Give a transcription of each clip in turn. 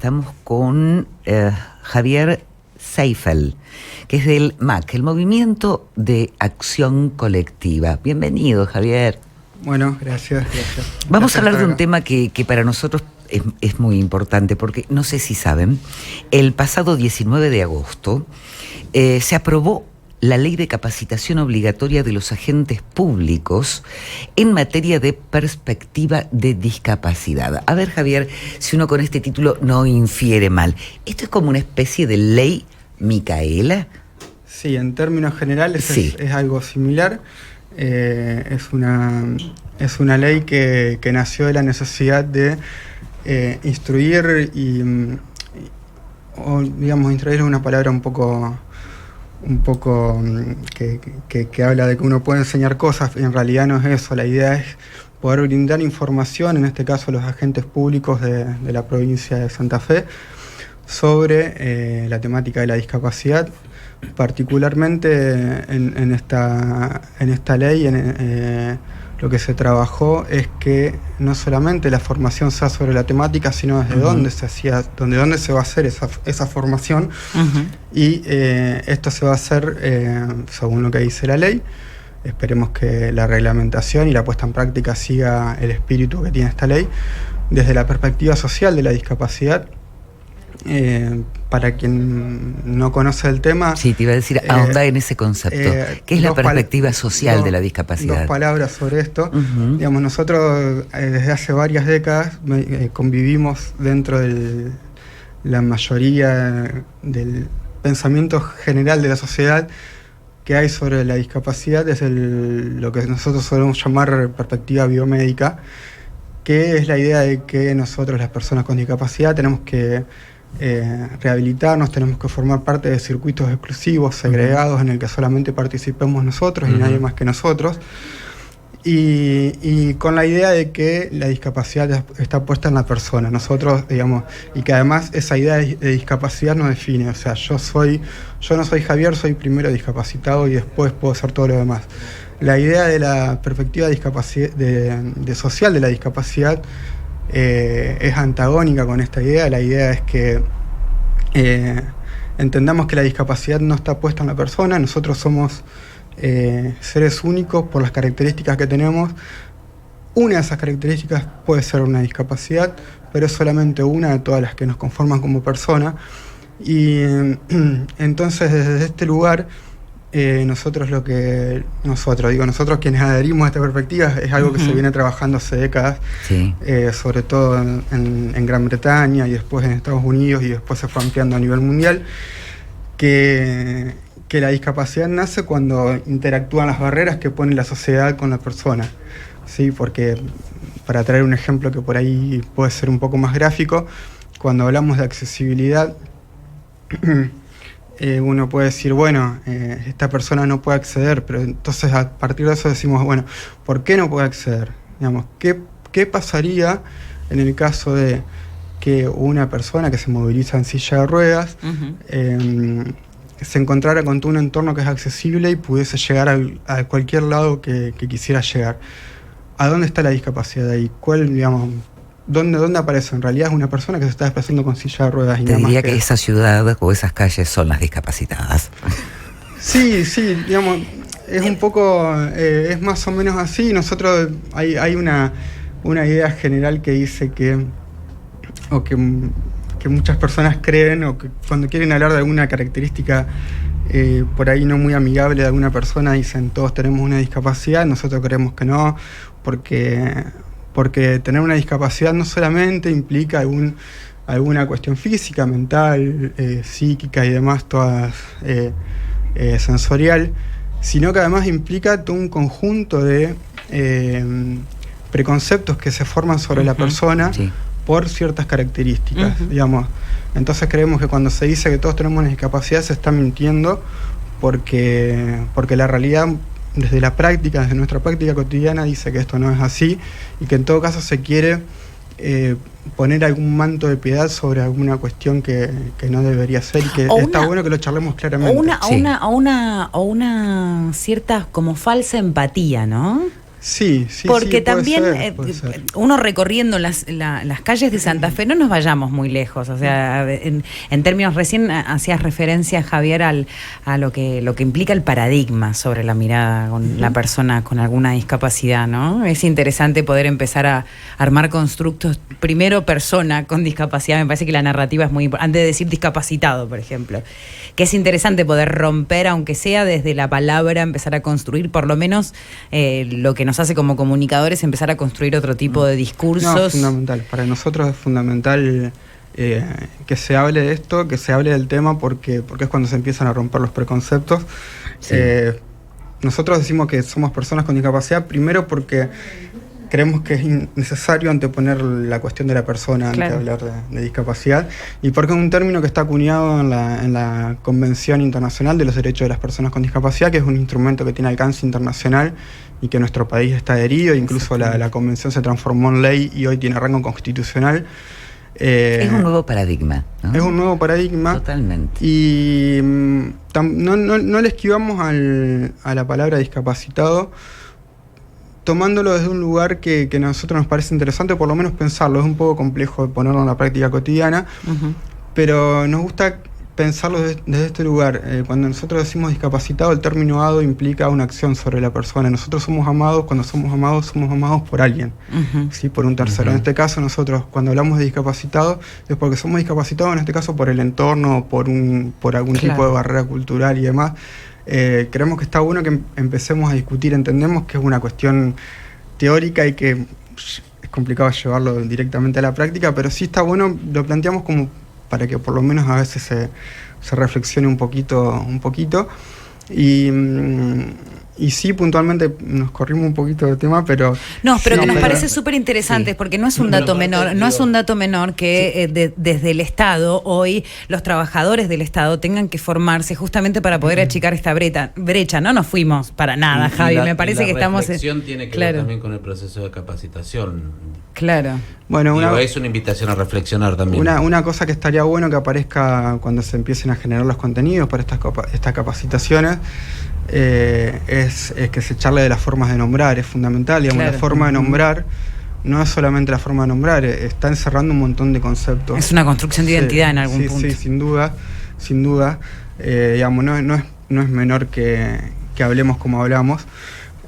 Estamos con Javier Seifel, que es del MAC, el Movimiento de Acción Colectiva. Bienvenido, Javier. Bueno, gracias. Vamos a hablar de un tema que para nosotros es muy importante, porque no sé si saben, el pasado 19 de agosto se aprobó la Ley de Capacitación Obligatoria de los Agentes Públicos en materia de perspectiva de discapacidad. A ver, Javier, si uno con este título no infiere mal, ¿esto es como una especie de ley Micaela? Sí, en términos generales sí. Es algo similar. Es una ley que nació de la necesidad de instruir instruir es una palabra un poco que habla de que uno puede enseñar cosas, y en realidad no es eso. La idea es poder brindar información, en este caso a los agentes públicos de la provincia de Santa Fe, sobre la temática de la discapacidad. Particularmente en esta ley, lo que se trabajó es que no solamente la formación sea sobre la temática, sino desde dónde se va a hacer esa formación. Y esto se va a hacer según lo que dice la ley. Esperemos que la reglamentación y la puesta en práctica siga el espíritu que tiene esta ley, desde la perspectiva social de la discapacidad. Para quien no conoce el tema... Sí, te iba a decir, ahondar en ese concepto. ¿Qué es la perspectiva social de la discapacidad? Dos palabras sobre esto. Digamos, nosotros desde hace varias décadas convivimos dentro de la mayoría del pensamiento general de la sociedad que hay sobre la discapacidad, desde lo que nosotros solemos llamar perspectiva biomédica, que es la idea de que nosotros, las personas con discapacidad, tenemos que rehabilitarnos, tenemos que formar parte de circuitos exclusivos, segregados, en el que solamente participemos nosotros y nadie más que nosotros, y con la idea de que la discapacidad está puesta en la persona, nosotros, digamos, y que además esa idea de discapacidad nos define. O sea, yo no soy Javier, soy primero discapacitado y después puedo hacer todo lo demás. La idea de la perspectiva de social de la discapacidad es antagónica con esta idea. La idea es que entendamos que la discapacidad no está puesta en la persona. Nosotros somos seres únicos por las características que tenemos. Una de esas características puede ser una discapacidad, pero es solamente una de todas las que nos conforman como persona. Y entonces, desde este lugar, nosotros quienes adherimos a esta perspectiva, es algo que se viene trabajando hace décadas, sobre todo en Gran Bretaña y después en Estados Unidos, y después se fue ampliando a nivel mundial, que la discapacidad nace cuando interactúan las barreras que pone la sociedad con la persona. ¿Sí? Porque, para traer un ejemplo que por ahí puede ser un poco más gráfico, cuando hablamos de accesibilidad, uno puede decir, bueno, esta persona no puede acceder, pero entonces a partir de eso decimos, bueno, ¿por qué no puede acceder? Digamos, ¿qué pasaría en el caso de que una persona que se moviliza en silla de ruedas se encontrara con todo un entorno que es accesible y pudiese llegar a cualquier lado que quisiera llegar? ¿A dónde está la discapacidad ahí? ¿Dónde aparece? En realidad es una persona que se está desplazando con silla de ruedas. Te diría que esa ciudad o esas calles son las discapacitadas. Sí, digamos, es un poco, es más o menos así. Nosotros, hay una idea general que dice que muchas personas creen, o que cuando quieren hablar de alguna característica por ahí no muy amigable de alguna persona, dicen todos tenemos una discapacidad. Nosotros creemos que no, porque tener una discapacidad no solamente implica alguna cuestión física, mental, psíquica y demás, todas sensorial, sino que además implica todo un conjunto de preconceptos que se forman sobre la persona por ciertas características, digamos. Entonces creemos que cuando se dice que todos tenemos una discapacidad se está mintiendo, porque la realidad, desde nuestra práctica cotidiana, dice que esto no es así, y que en todo caso se quiere poner algún manto de piedad sobre alguna cuestión que no debería ser, y que está bueno que lo charlemos claramente. O una cierta como falsa empatía, ¿no? Sí, porque sí, también puede ser. uno recorriendo las calles de Santa Fe, no nos vayamos muy lejos, o sea, en términos, recién hacías referencia, Javier, a lo que implica el paradigma sobre la mirada con la persona con alguna discapacidad, ¿no? Es interesante poder empezar a armar constructos, primero persona con discapacidad, me parece que la narrativa es muy importante, antes de decir discapacitado, por ejemplo, que es interesante poder romper, aunque sea desde la palabra, empezar a construir por lo menos lo que nos hace como comunicadores, empezar a construir otro tipo de discursos. No, es fundamental. Para nosotros es fundamental que se hable de esto, que se hable del tema, porque es cuando se empiezan a romper los preconceptos. Sí. Nosotros decimos que somos personas con discapacidad, primero porque creemos que es necesario anteponer la cuestión de la persona antes de hablar de discapacidad, y porque es un término que está acuñado en la Convención Internacional de los Derechos de las Personas con Discapacidad, que es un instrumento que tiene alcance internacional y que nuestro país está adherido. Incluso la convención se transformó en ley y hoy tiene rango constitucional. Es un nuevo paradigma, ¿no? Es un nuevo paradigma. Totalmente. Y no le esquivamos a la palabra discapacitado, tomándolo desde un lugar que a nosotros nos parece interesante, por lo menos pensarlo. Es un poco complejo de ponerlo en la práctica cotidiana, pero nos gusta pensarlo desde este lugar. Cuando nosotros decimos discapacitado, el término ado implica una acción sobre la persona. Nosotros somos amados, cuando somos amados por alguien, ¿sí? Por un tercero. En este caso, nosotros cuando hablamos de discapacitado, es porque somos discapacitados, en este caso por el entorno, por algún tipo de barrera cultural y demás. Creemos que está bueno que empecemos a discutir. Entendemos que es una cuestión teórica y que es complicado llevarlo directamente a la práctica, pero sí está bueno, lo planteamos como para que por lo menos a veces se reflexione un poquito. Y sí, puntualmente nos corrimos un poquito del tema, pero... que nos parece súper interesante, porque no es un dato menor, no es un dato menor que desde el Estado, hoy, los trabajadores del Estado tengan que formarse justamente para poder achicar esta brecha. No nos fuimos para nada, Javi, me parece que estamos... La reflexión tiene que ver también con el proceso de capacitación. Claro. Bueno, es una invitación a reflexionar también. Una cosa que estaría bueno que aparezca cuando se empiecen a generar los contenidos para estas capacitaciones, es que se charle de las formas de nombrar. Es fundamental, digamos, la forma de nombrar no es solamente la forma de nombrar, está encerrando un montón de conceptos. Es una construcción de identidad en algún punto. Sí, sin duda. Digamos, no es menor que hablemos como hablamos.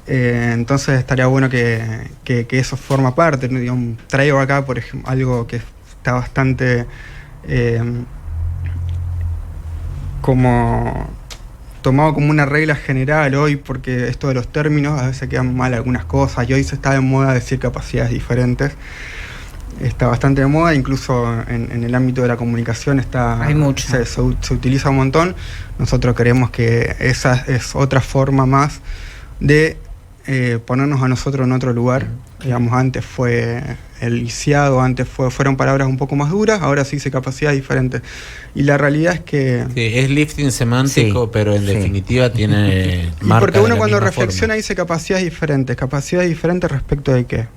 Entonces estaría bueno que eso forma parte, ¿no? Digamos, traigo acá, por ejemplo, algo que está bastante como tomado como una regla general hoy, porque esto de los términos a veces quedan mal algunas cosas, y hoy se está de moda decir capacidades diferentes. Está bastante de moda, incluso en el ámbito de la comunicación hay mucho. Se utiliza un montón. Nosotros creemos que esa es otra forma más de ponernos a nosotros en otro lugar. Digamos, antes fue el lisiado, fueron palabras un poco más duras, ahora se dice capacidades diferentes. Y la realidad es que... Sí, es lifting semántico, pero en definitiva tiene... Y porque uno cuando reflexiona dice capacidades diferentes respecto de qué.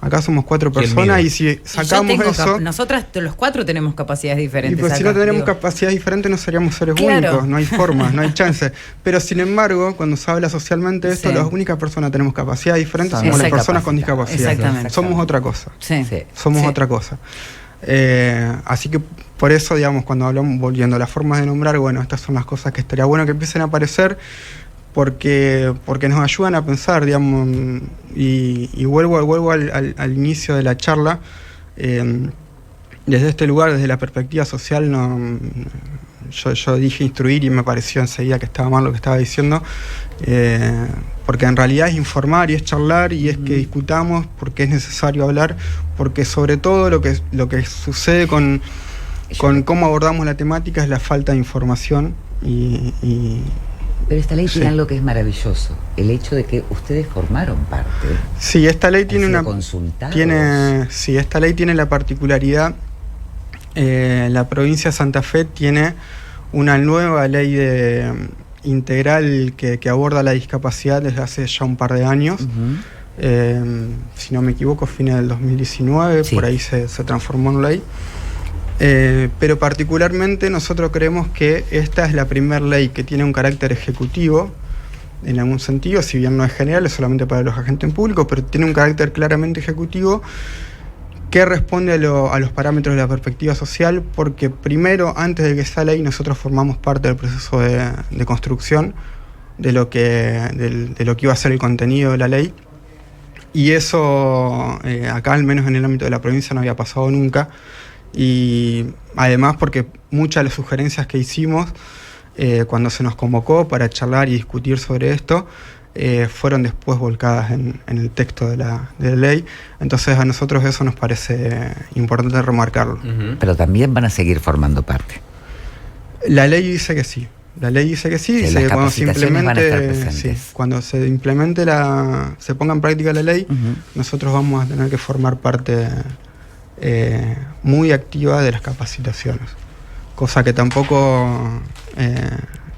Acá somos 4 personas y si sacamos eso... Nosotras los 4 tenemos capacidades diferentes. Y pues si no tenemos capacidades diferentes no seríamos seres únicos, no hay forma, no hay chance. Pero sin embargo, cuando se habla socialmente de esto, las únicas personas que tenemos capacidades diferentes somos las personas con discapacidad. Exactamente. Somos otra cosa. Somos otra cosa. Así que por eso, digamos, cuando hablamos, volviendo a las formas de nombrar, bueno, estas son las cosas que estaría bueno que empiecen a aparecer, porque nos ayudan a pensar, digamos, y vuelvo al inicio de la charla. Desde este lugar, desde la perspectiva social, yo dije instruir y me pareció enseguida que estaba mal lo que estaba diciendo, porque en realidad es informar y es charlar y es que discutamos, porque es necesario hablar, porque sobre todo lo que sucede con cómo abordamos la temática es la falta de información Pero esta ley tiene algo que es maravilloso, el hecho de que ustedes formaron parte. Sí, esta ley tiene esta ley tiene la particularidad, la provincia de Santa Fe tiene una nueva ley integral que aborda la discapacidad desde hace ya un par de años. Si no me equivoco, fines del 2019, por ahí se transformó en ley. Pero particularmente nosotros creemos que esta es la primera ley que tiene un carácter ejecutivo en algún sentido, si bien no es general, es solamente para los agentes públicos, pero tiene un carácter claramente ejecutivo que responde a los parámetros de la perspectiva social, porque primero, antes de que sea ley, nosotros formamos parte del proceso de construcción de lo que iba a ser el contenido de la ley, y eso acá, al menos en el ámbito de la provincia, no había pasado nunca, y además porque muchas de las sugerencias que hicimos cuando se nos convocó para charlar y discutir sobre esto, fueron después volcadas en el texto de la ley. Entonces a nosotros eso nos parece importante remarcarlo. Pero también van a seguir formando parte. La ley dice que sí. La ley dice que sí. Las capacitaciones van a estar presentes. Sí, cuando se implemente se ponga en práctica la ley, nosotros vamos a tener que formar parte muy activa de las capacitaciones. Cosa que tampoco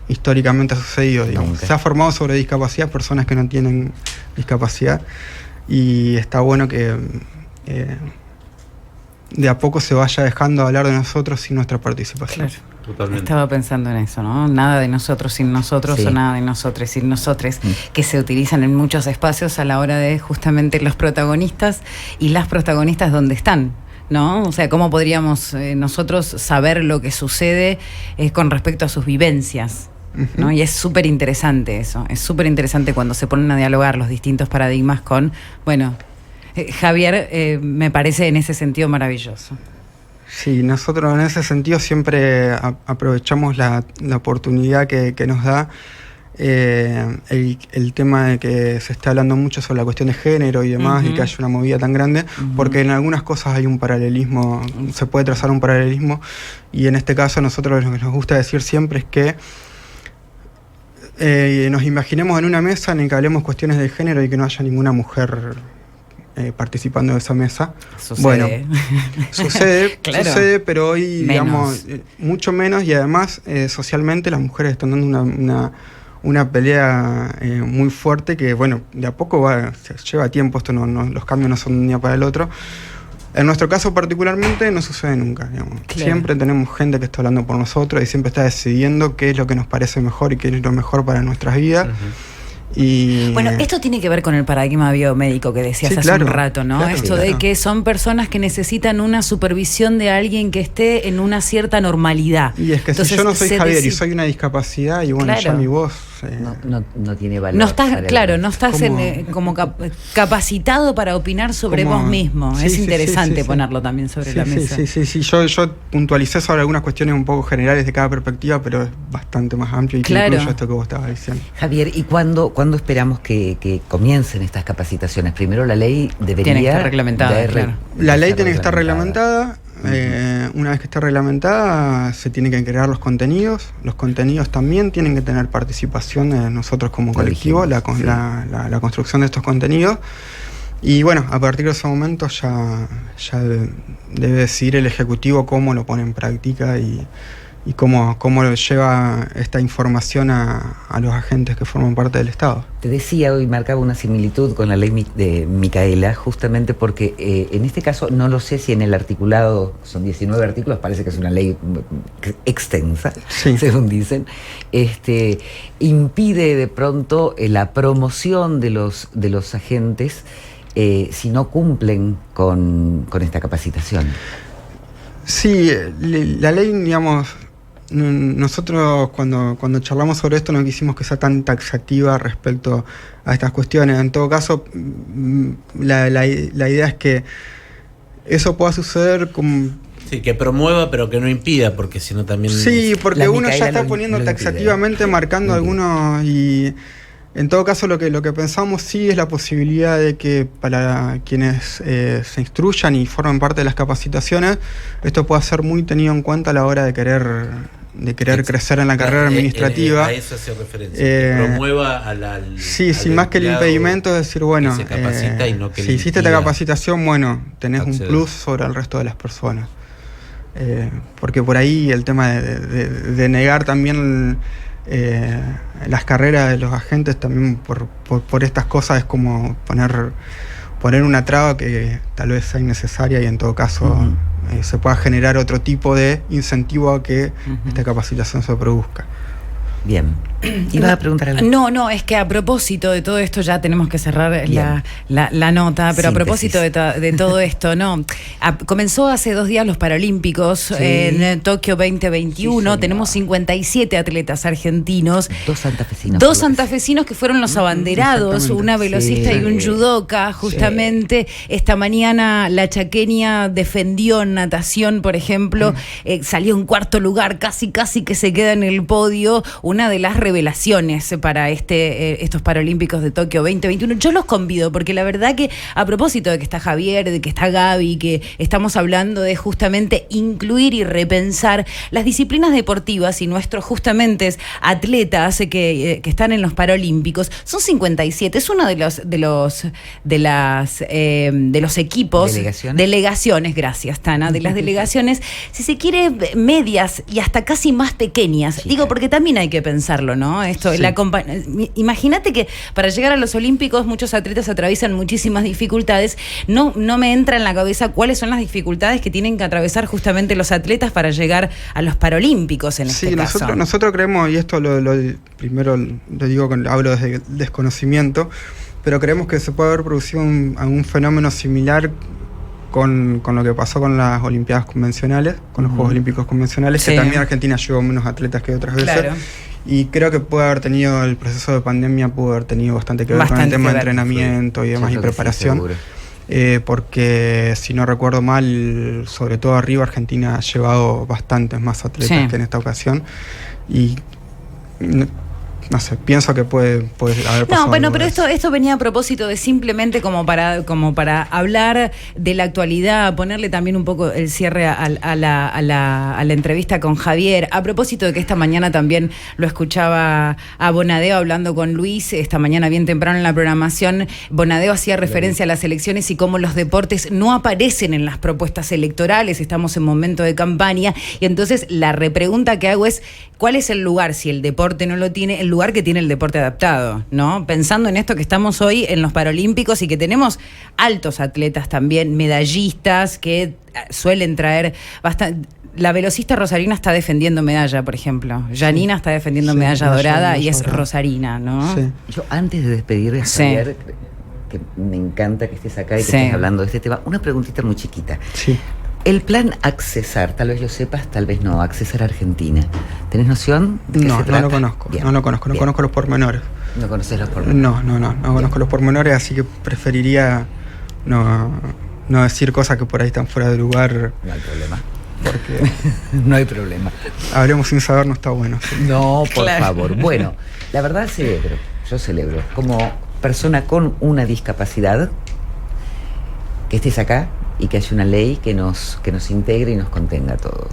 históricamente ha sucedido, digamos. Se ha formado sobre discapacidad personas que no tienen discapacidad, y está bueno que de a poco se vaya dejando hablar de nosotros sin nuestra participación. Claro. Totalmente. Estaba pensando en eso, ¿no? Nada de nosotros sin nosotros, sí. O nada de nosotros sin nosotros, que se utilizan en muchos espacios a la hora de justamente los protagonistas y las protagonistas donde están, ¿no? O sea, ¿cómo podríamos nosotros saber lo que sucede con respecto a sus vivencias? ¿No? Y es súper interesante eso, es súper interesante cuando se ponen a dialogar los distintos paradigmas con, bueno, Javier me parece en ese sentido maravilloso. Sí, nosotros en ese sentido siempre aprovechamos la oportunidad que nos da el tema de que se está hablando mucho sobre la cuestión de género y demás, y que haya una movida tan grande, porque en algunas cosas hay un paralelismo, se puede trazar un paralelismo, y en este caso nosotros lo que nos gusta decir siempre es que nos imaginemos en una mesa en la que hablemos cuestiones de género y que no haya ninguna mujer participando de esa mesa. Sucede. Bueno, sucede, claro. Sucede, pero hoy, menos. digamos, mucho menos, y además socialmente las mujeres están dando una pelea muy fuerte que, bueno, de a poco lleva tiempo, esto los cambios no son de un día para el otro. En nuestro caso particularmente no sucede nunca, digamos. Claro. Siempre tenemos gente que está hablando por nosotros y siempre está decidiendo qué es lo que nos parece mejor y qué es lo mejor para nuestras vidas. Y bueno, esto tiene que ver con el paradigma biomédico que decías hace un rato, ¿no? Claro, esto de que son personas que necesitan una supervisión de alguien que esté en una cierta normalidad. Y es que entonces, si yo no soy Javier y soy una discapacidad, y bueno, ya mi voz no tiene valor. No estás, claro, no estás como capacitado para opinar sobre vos mismo. Es interesante ponerlo también sobre la mesa. Sí. Yo puntualicé sobre algunas cuestiones un poco generales de cada perspectiva, pero es bastante más amplio y que incluye esto que vos estabas diciendo. Javier, ¿y cuándo esperamos que comiencen estas capacitaciones? Primero la ley debería... Tiene que estar reglamentada, claro. La ley tiene que estar reglamentada. Una vez que esté reglamentada, se tienen que crear los contenidos. Los contenidos también tienen que tener participación de nosotros como colectivo, la construcción de estos contenidos. Y bueno, a partir de ese momento ya debe decidir el Ejecutivo cómo lo pone en práctica y cómo lleva esta información a los agentes que forman parte del Estado. Te decía hoy, marcaba una similitud con la ley de Micaela, justamente porque en este caso, no lo sé si en el articulado, son 19 artículos, parece que es una ley extensa, según dicen, impide de pronto la promoción de los agentes si no cumplen con esta capacitación. Sí, la ley, digamos... Nosotros cuando charlamos sobre esto no quisimos que sea tan taxativa respecto a estas cuestiones. En todo caso, la idea es que eso pueda suceder como... Sí, que promueva pero que no impida, porque si no también... Sí, porque uno ya está poniendo taxativamente, marcando algunos, y en todo caso lo que pensamos sí es la posibilidad de que para quienes se instruyan y formen parte de las capacitaciones, esto pueda ser muy tenido en cuenta a la hora de querer crecer en la carrera administrativa. A eso hace referencia, que promueva al sí, más que el impedimento es decir, bueno, se capacita y no que si hiciste esta capacitación, bueno, tenés un plus sobre el resto de las personas. Porque por ahí el tema de negar también las carreras de los agentes también por estas cosas es como poner una traba que tal vez sea innecesaria y en todo caso se pueda generar otro tipo de incentivo a que esta capacitación se produzca. Bien. Iba a preguntar algo. No, es que a propósito de todo esto, ya tenemos que cerrar la nota, pero a propósito de todo esto, comenzó hace 2 días los Paralímpicos en Tokio 2021, tenemos 57 atletas argentinos. 2 santafesinos. 2 santafesinos que fueron los abanderados, una velocista y un judoka, justamente. Esta mañana la chaqueña defendió en natación, por ejemplo, salió en 4º lugar, casi que se queda en el podio, una de las revelaciones para estos Paralímpicos de Tokio 2021. Yo los convido porque la verdad que a propósito de que está Javier, de que está Gaby, que estamos hablando de justamente incluir y repensar las disciplinas deportivas y nuestros justamente atletas que están en los Paralímpicos, son 57, es uno de los equipos, delegaciones, gracias Tana, de las delegaciones, si se quiere, medias y hasta casi más pequeñas. Digo, porque también hay que pensarlo, ¿no? Esto, imagínate que para llegar a los Olímpicos muchos atletas atraviesan muchísimas dificultades. No me entra en la cabeza cuáles son las dificultades que tienen que atravesar justamente los atletas para llegar a los Paralímpicos en este caso. Nosotros creemos, y esto primero lo digo, hablo desde desconocimiento, pero creemos que se puede haber producido un fenómeno similar con lo que pasó con las Olimpiadas convencionales, con los Juegos Olímpicos convencionales, que también Argentina llevó menos atletas que otras veces. Claro. Y creo que puede haber tenido, el proceso de pandemia pudo haber tenido bastante que ver con el tema de entrenamiento y demás, y preparación. Porque si no recuerdo mal, sobre todo arriba, Argentina ha llevado bastantes más atletas que en esta ocasión. Y no sé, pienso que puede haber pasado. No, bueno, pero esto venía a propósito de simplemente como para hablar de la actualidad, ponerle también un poco el cierre a la entrevista con Javier. A propósito de que esta mañana también lo escuchaba a Bonadeo hablando con Luis, esta mañana bien temprano en la programación, Bonadeo hacía referencia a las elecciones y cómo los deportes no aparecen en las propuestas electorales, estamos en momento de campaña, y entonces la repregunta que hago es, ¿cuál es el lugar, si el deporte no lo tiene, el lugar que tiene el deporte adaptado, ¿no? Pensando en esto que estamos hoy en los Paralímpicos y que tenemos altos atletas también, medallistas que suelen traer bastante. La velocista rosarina está defendiendo medalla, por ejemplo. Janina está defendiendo medalla dorada y es rosarina, ¿no? Sí. Yo antes de despedir a Javier, que me encanta que estés acá y que estés hablando de este tema, una preguntita muy chiquita. Sí. El plan Accesar, tal vez lo sepas, tal vez no, Accesar Argentina. ¿Tenés noción de qué se trata? No lo conozco, no conozco los pormenores. ¿No conoces los pormenores? No conozco los pormenores, así que preferiría no decir cosas que por ahí están fuera de lugar. No hay problema. Porque no hay problema. Hablemos sin saber, no está bueno. Sí. No, por favor. Bueno, la verdad yo celebro, como persona con una discapacidad, que estés acá y que haya una ley que nos integre y nos contenga a todos.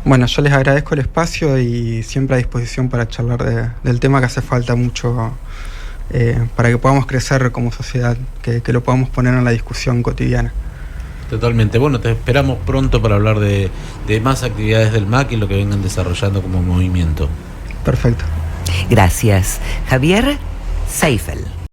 Bueno, yo les agradezco el espacio y siempre a disposición para charlar del tema, que hace falta mucho para que podamos crecer como sociedad, que lo podamos poner en la discusión cotidiana. Totalmente. Bueno, te esperamos pronto para hablar de más actividades del MAC y lo que vengan desarrollando como movimiento. Perfecto. Gracias. Javier Seifel.